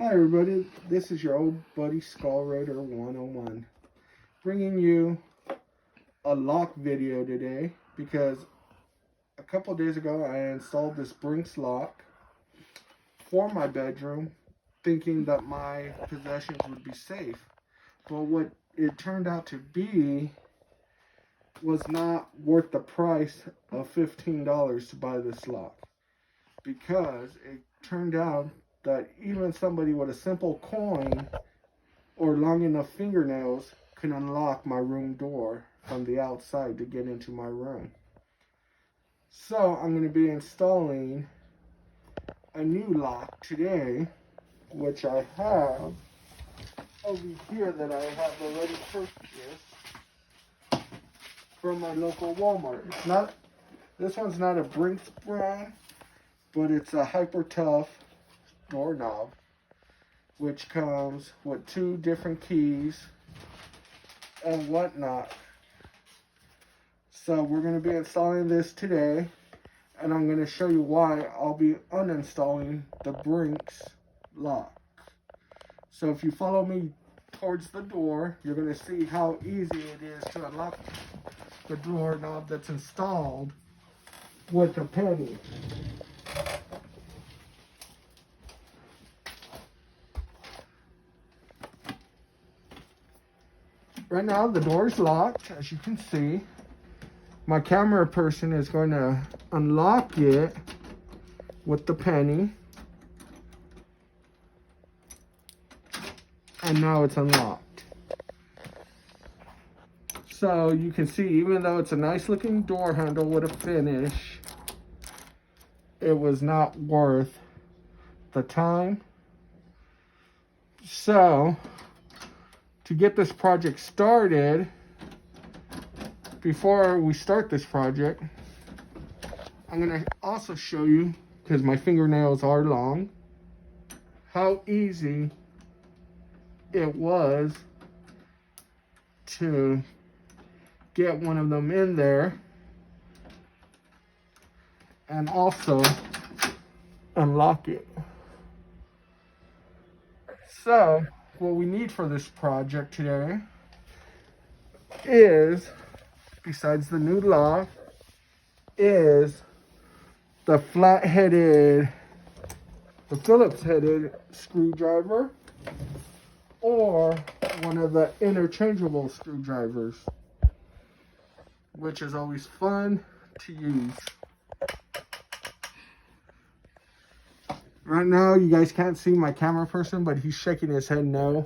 Hi everybody, this is your old buddy Skullraider101 bringing you a lock video today because a couple days ago I installed this Brinks lock for my bedroom thinking that my possessions would be safe, but what it turned out to be was not worth the price of $15 to buy this lock, because it turned out that even somebody with a simple coin or long enough fingernails can unlock my room door from the outside to get into my room. So I'm going to be installing a new lock today, which I have over here that I have already purchased from my local Walmart. This one's not a Brinks brand, but it's a Hyper Tough doorknob, which comes with 2 different keys and whatnot. So we're going to be installing this today, and I'm going to show you why I'll be uninstalling the Brinks lock. So if you follow me towards the door, you're going to see how easy it is to unlock the doorknob that's installed with a penny. Right now the door is locked, as you can see. My camera person is going to unlock it with the penny. And now it's unlocked. So you can see, even though it's a nice looking door handle with a finish, it was not worth the time. So to get this project started, before we start this project, I'm going to also show you, because my fingernails are long, how easy it was to get one of them in there and also unlock it. So what we need for this project today is, besides the new lock, is the Phillips-headed screwdriver, or one of the interchangeable screwdrivers, which is always fun to use. Right now, you guys can't see my camera person, but he's shaking his head no,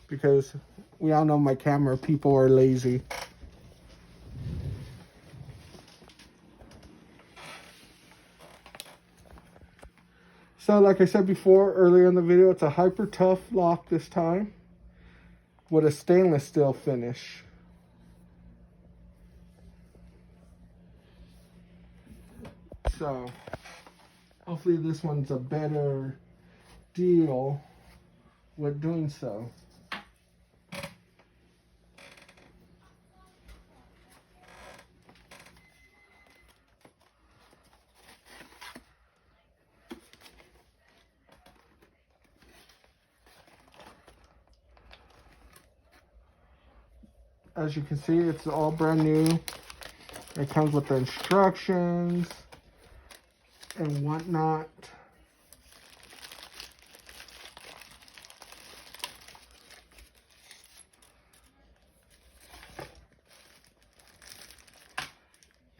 because we all know my camera people are lazy. So like I said before, earlier in the video, it's a Hyper Tough lock this time with a stainless steel finish. So hopefully this one's a better deal with doing so. As you can see, it's all brand new. It comes with the instructions and whatnot.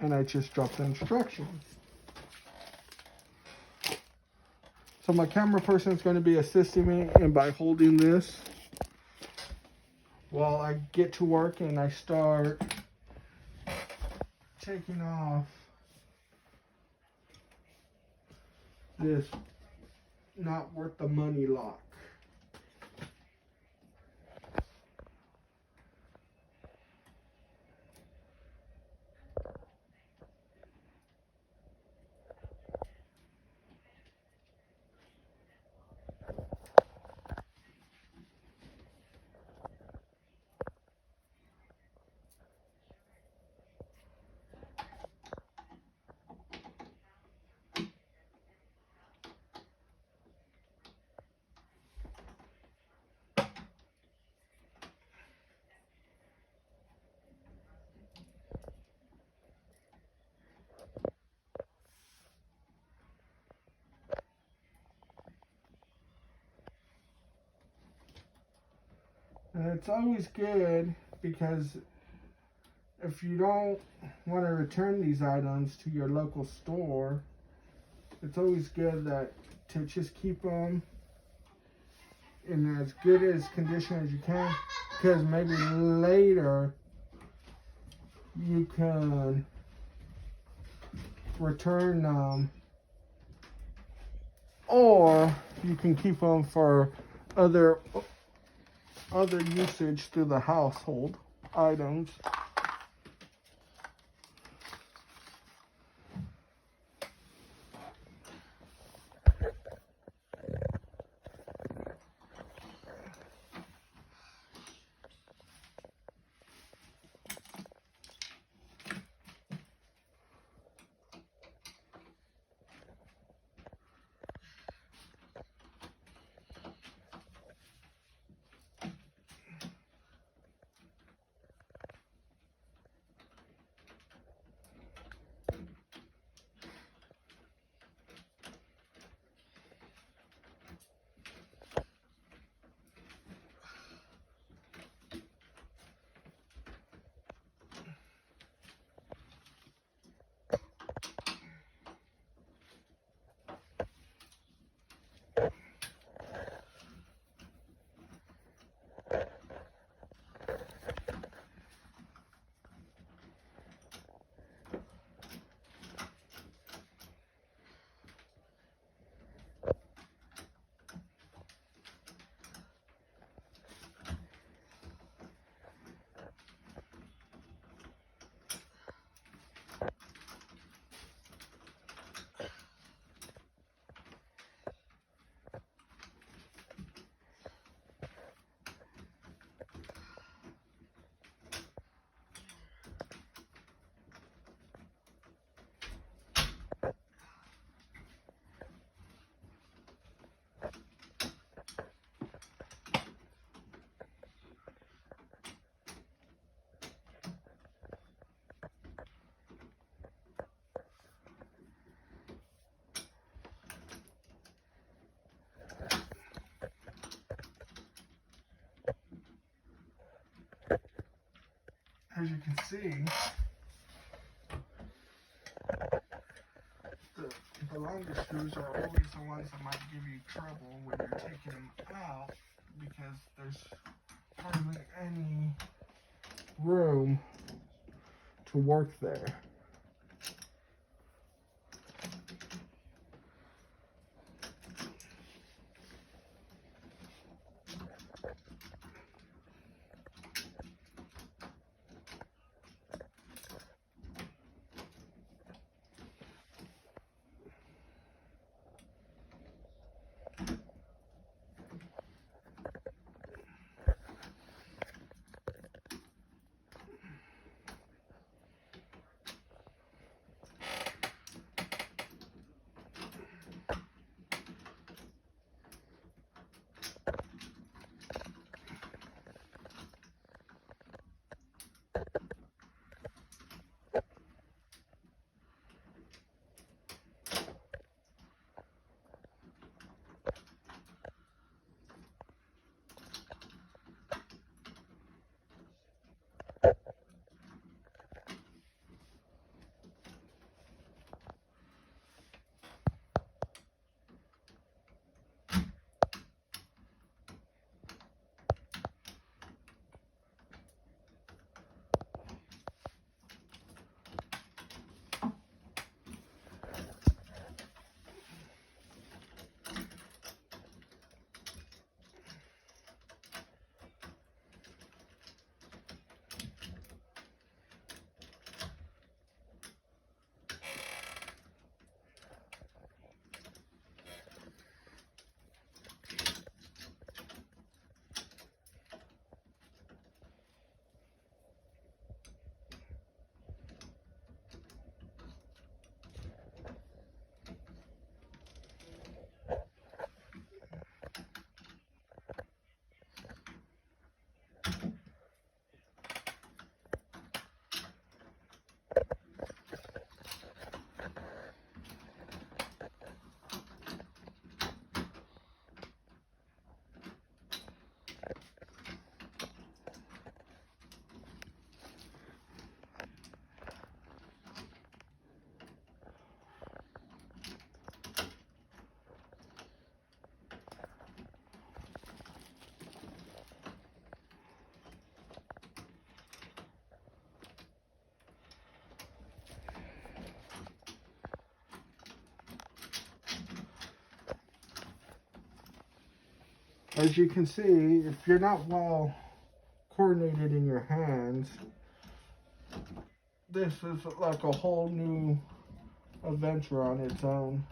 And I just dropped the instructions. So my camera person is going to be assisting me, and by holding this while I get to work and I start taking off this not worth the money lock. And it's always good because if you don't want to return these items to your local store, it's always good to just keep them in as good as condition as you can, because maybe later you can return them, or you can keep them for other usage through the household items. As you can see, the longer screws are always the ones that might give you trouble when you're taking them out, because there's hardly any room to work there. As you can see, if you're not well coordinated in your hands, this is like a whole new adventure on its own.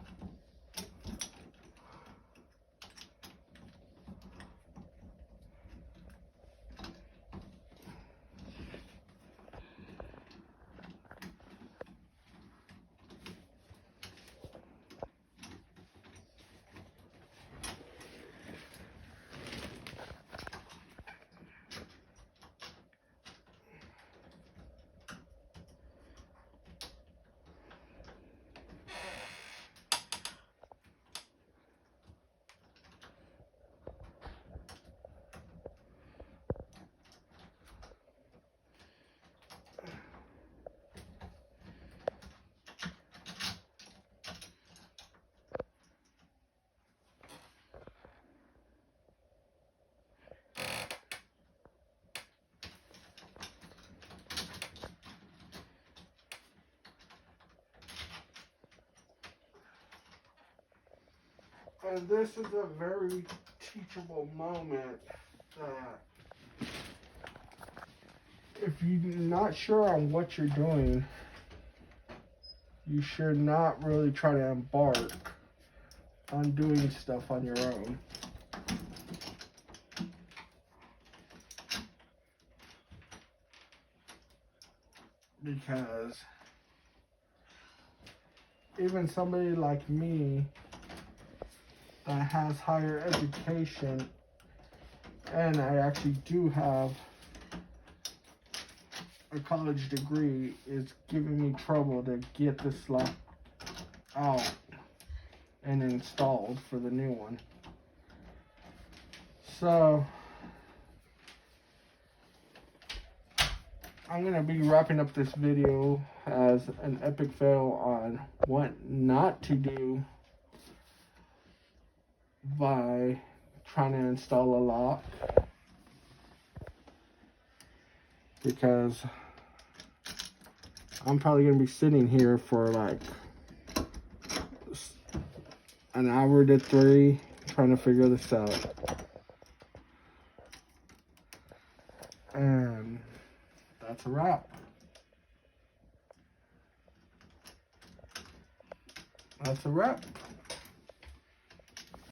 And this is a very teachable moment that if you're not sure on what you're doing, you should not really try to embark on doing stuff on your own. Because even somebody like me that has higher education, and I actually do have a college degree, is giving me trouble to get this lock out and installed for the new one. So I'm gonna be wrapping up this video as an epic fail on what not to do by trying to install a lock, because I'm probably gonna be sitting here for like an hour to 3 trying to figure this out. And that's a wrap. That's a wrap.